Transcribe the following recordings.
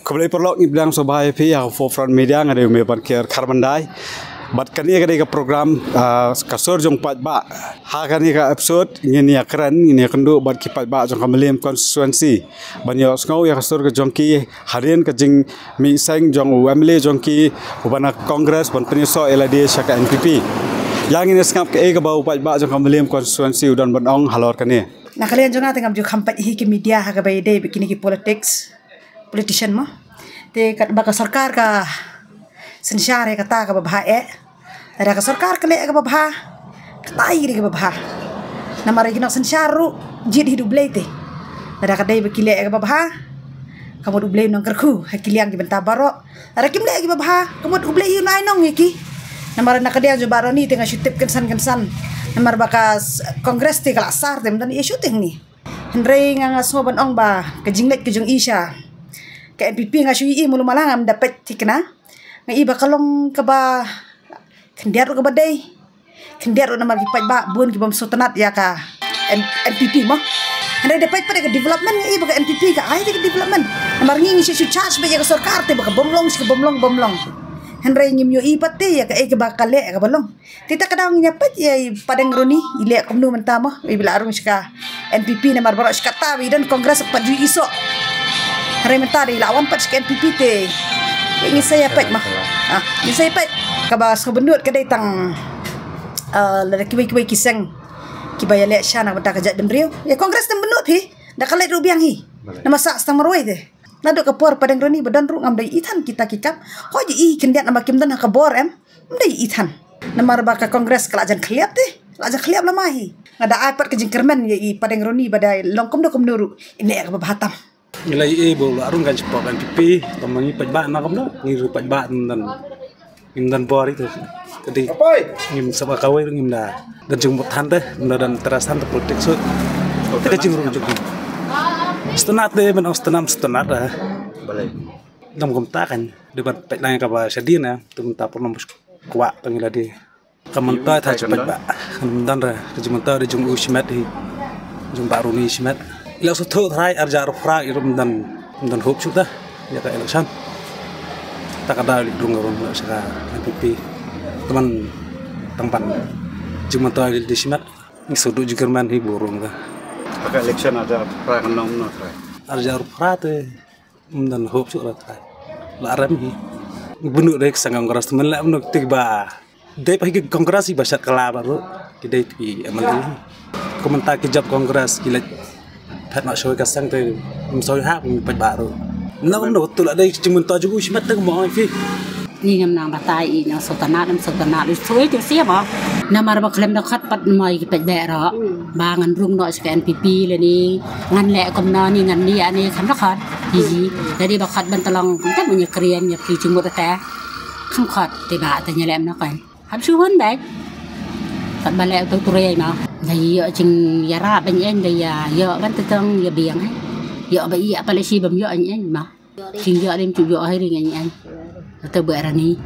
Kembali perlu bilang sobat IP yang forefront media ngada meban care Karbandai. Bat kani kada ke program kasur jong pat ba. Ha kani ka episode ngini akran ngini kendu bat ki pat ba jong kamelim konstituensi. Banyak ngau ya kasur ke jong ki harian ke jing mi seng jong UMLA jong ki ubana kongres ban penyeso LAD syaka NPP. Yang ini skap ke ke bau pat ba jong kamelim konstituensi udan banong halor kani. Nah kalian jangan tengah jo kampat hi ke media ha ka bayde begini ki politician mah. Te kat baka sarkar ka sensyare kata ka babae ada ka sarkar kale ka babae katai ri ka babae namare gina sensyaru jid hidup blete ada ka dai bekile ka babae kamu dublei nang kerku hakiliang ki benta baro ada kimle ki babae kamu dublei yun ai nong iki namare nakadia jo baro ni tengah syutip kensan namar baka kongres te kala sar tem dan i syuting ni henrei nga semua ban ong ba kejinglet kejung isya ke NPP nga syui mulu malang dapat tikna nga iba kalong kaba kendiar ka badai kendiar na magipat ba bun ki bam sotanat ya ka NPP mo anda dapat pada ke development nga iba ka NPP ka ay ke development namar ngi si charge ba ya ka sarkar te ba ka bomlong henry ngim yo ipat te ya ka e ka bakale ka balong tita ka daw nyapat ya padang roni ile kumnu mentama ibila arung ska NPP namar barak ska tawi dan kongres paju iso hari mentari lawan pat ska NPP te ini saya pet mah, ini saya pet. Kabas kebendut kedai tang, lelaki kibai kiseng, kibai lek syana benda kerja demriu. Ya kongres tem bendut hi, dah kalai rubiang hi. Nama sak setang meruai deh. Nado kapor padang roni badan ru ngam dai ithan kita kikap. Kau je i kendiat nama kim dan hakabor dai ithan. Nama rebaka kongres kelajan kliap deh, kelajan kliap lama hi. Ngada apat kejeng kermen ya i padang roni badai longkom do komnuru. Ini ak bahatam. Nilai bolu arung kan support NPP temangi pajak nak kamno ngiru pajak dan bor itu jadi ngim sama kawai ngim dah dan jemput tante dan terasan te politik so kita cingurung juga setenat deh menang setenat dah balai dam komtakan debat pajak kaba sedina temen tapur nombus kuat pengila di kementai thai pajak dan dah kementai di jung usmet di jung baruni usmet Ila suatu hari arjar frag irum dan hope sudah ya ke election tak ada rung sekarang NPP teman tempat cuma tahu di simat isudu juga man hiburung dah pakai election arjar frag nom no arjar frag dan hope sudah larang hi bunuk dek sangang keras teman lah bunuk tiba dek pagi kongres basat kelapa bro kita pi amal komentar kejap kongres gila Pat nak show kasang tu, show hak pun baru. Nak tu lah dari cuma tahu juga siapa tu mau ni. Ni ngam batai yang sultanat itu je siapa? Nama orang klaim dekat pat mai kita daerah. Bangan rung nak sekian NPP le ni, ngan lek komna ni ngan ni ani kan dekat. Jadi dari bakat bantalang kita punya kerian ya pergi cuma teh. Kan kat tiba tanya lem nak kan. Habis huan baik. Kat balik tu turai mah. Dari cing yara banyak dari ya kan tentang ya biang ya bayi apa lagi bam ya ni mah cing ya dem juga hari ni an atau berani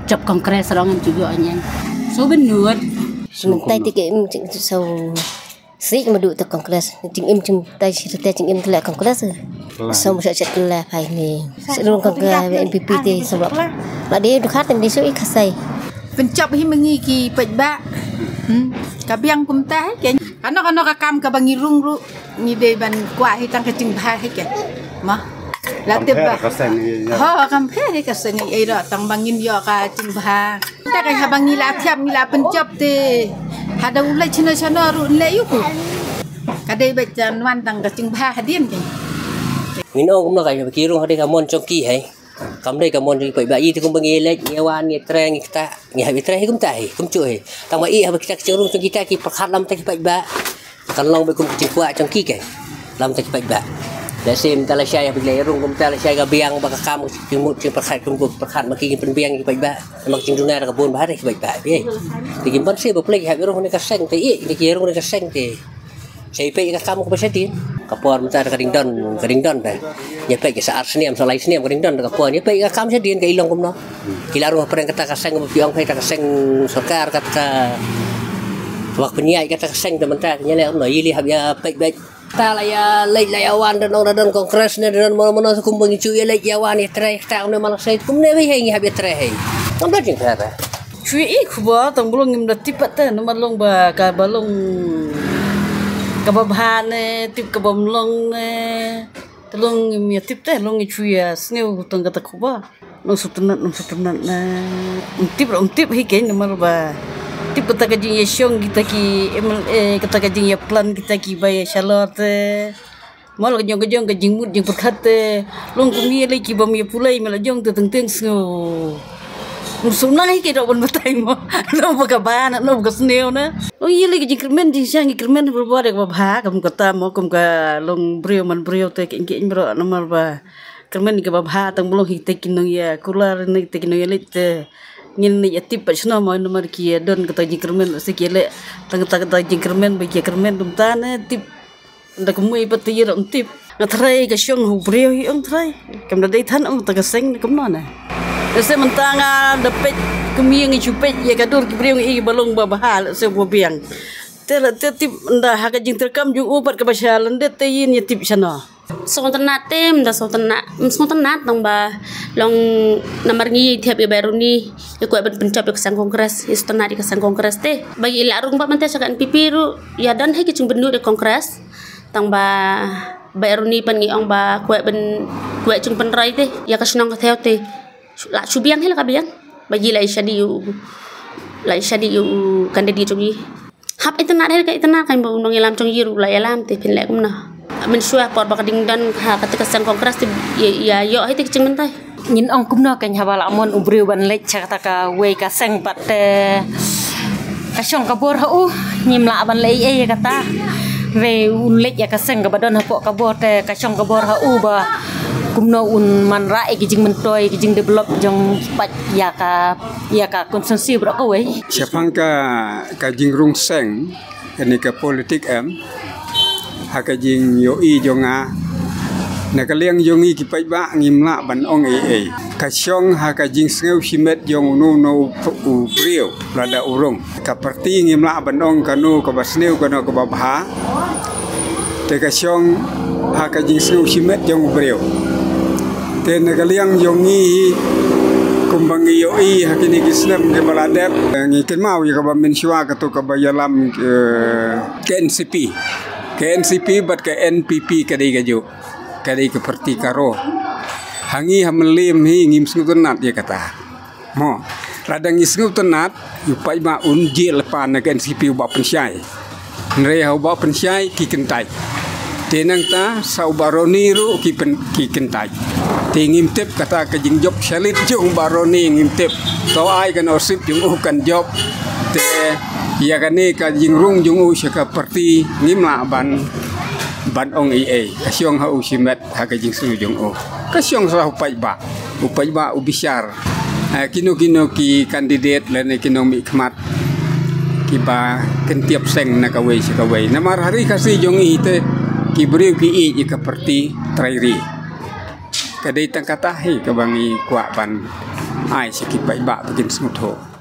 job kongres orang juga ni so benut tay tiket cing so sik madu tu kongres cing cing tay cerita cing telak kongres so mesti cek lah pai ni sebelum kongres NPP tu sebab lah dia dekat dan besok ikasai pencap hi mengiki pajak kabiang kumta ke ano ka kam ka bangirung ru ni de ban kwa hitang ka jing bha he ke ma la te ba ha kam phe ka seng ai ra tang bangin yo ka jing bha ta ka ha bangila thiam ngila pencap te hada ulai china ru le yu ku ka de ba jan wan tang ka jing bha hadien ke ngino kum na ka kirung hade ka mon chongki hai cầm đây cầm môn thì phải vậy thì cũng bằng nghề lấy nghề quan nghề tre nghề ta nghề hay tre cũng tại cũng chui tao mà hay kita cenderung trong kita ki perkat lam tak baik ba kan long bekum kecil kuat trong ki ke lam tak baik ba để xem ta là sai bị lệ rung cũng ta là sai ga biang ba ka kam chừng một chừng perkat cũng perkat mà ki pen biang baik ba mà chừng dunia là kabun ba baik ba bi thì kim ban se ba plek ha rung ni ka seng te i ki rung ni ka seng te sai pe ka kam ko ba sedin kapor mentar kading don dah ya pe ke saat seniam salai seniam kading don kapor ya pe ka kam sedin ka ilong kumno kila ruh perang kata ka seng biang pe ka seng sarkar kata wak penyai kata seng teman ta nyale no ili hab ya pe ta la ya lej la awan dan kongres ne dan mono kum bangi cu ya lej awan ya tre ta ne malah sai kum ne wi hei habi tre hei tam da jing ta cui kuba tang belum ngim da tipat ta no malong ba ka balong ka babhan ne tip ka bomlong ne telung ngim ya tip ta long cui ya sneu tang kata kuba no sutunat na tip hi ke no mal ba tip kata kajing ya syong kita ki kata kajing ya plan kita ki ba ya shalot mal kajong mut jing perkhat long kumi le ki bam ya pulai mala jong tu teng sneu sunai ke dok betai mo no bakaban no bakasneu na oh iya lagi jikremen di sang jikremen berbuat dek babha kam kata mo kam ka long brio te ke bro normal ba kermen ke babha tang belum hite kinong ya kular ni te kinong ya lite ngin ni atip pa sno mo nomor ki don kata jikremen sekele tang kata jikremen ba jikremen dum tane tip ndak mui pati ro tip ngatrai ka syong hu brio hi ong trai kam da dei than ong ta ka seng kam no na se mentanga depet kemiang icupet ya kadur kibriung i balong babahal se bobiang tip nda haka jing terkam jung upat ke basyalan det yin ya tip sana sontenat tem da sontenat nang ba long namar ngi tiap ya baru ni ya ku ben pencap ke sang kongres istana di ke sang kongres te bagi ila arung ba mante sakan pipiru ya dan he ke cung bendu de kongres tang ba baru ni pan ngi ong ba ku ben ku cung penrai te ya kasnong ka theo te la subiang hela kabiang bagi la syadi yu kandidi chongi hap itna her ka itna kan ba unong ilam chongi ru la ilam te pin le kumna men suah por bakading dan ha ketika sang kongres ya yo hite kicing mentai Nhìn ông cũng nói cảnh hà bà môn ubriu ban lech chakata ka we ka seng pat ka syong ka bor hu nyim la ban lei e kata ve un lech ya ka seng ka badon hapo ka bor te ka syong ka bor hu ba kumno un man rai kijing mentoy kijing develop jong pat ya ka konsumsi bro ka we siapang ka jingrung seng ini ka politik ha ka jing yo i jonga na ka liang yongi ki pai ba ngimla ban ong ka syong ha ka jing sneu simet yong no u brio lada urung ka parti ngimla ban ong kanu ka basneu kanu ka babha te ka syong ha ka jing sneu simet yong brio te na ka liang yongi kumbangi yo i ha kini kisnem ke baladep ngi kenmau ya ka ba mensua ka to ka bayalam KNCP bat ke NPP kadai gajo kadai ke parti karo hangi hamlim hi ngim snutunat ya kata mo radang snutunat yupai ma unji lepan ke NCP ba pensyai nre ha ba pensyai ki kentai tenang ta sau baroni ru ki kentai tingim tip kata ke jing job salit jung baroni ngim tip to ai kan osip jung kan job te ya kani ka jingrung jung u syaka parti ngimla ban ong kasyong ha usimet ha ka jing su jung u kasyong sa upai ba ubisar kino ki kandidat lene kino mi khmat ki ba kentiap seng na ka we syaka we namar hari kasi jung i te ki briu ki i ka parti trairi kadai tang kata hi ka bangi kwa ban ai syaki pai ba bikin smutho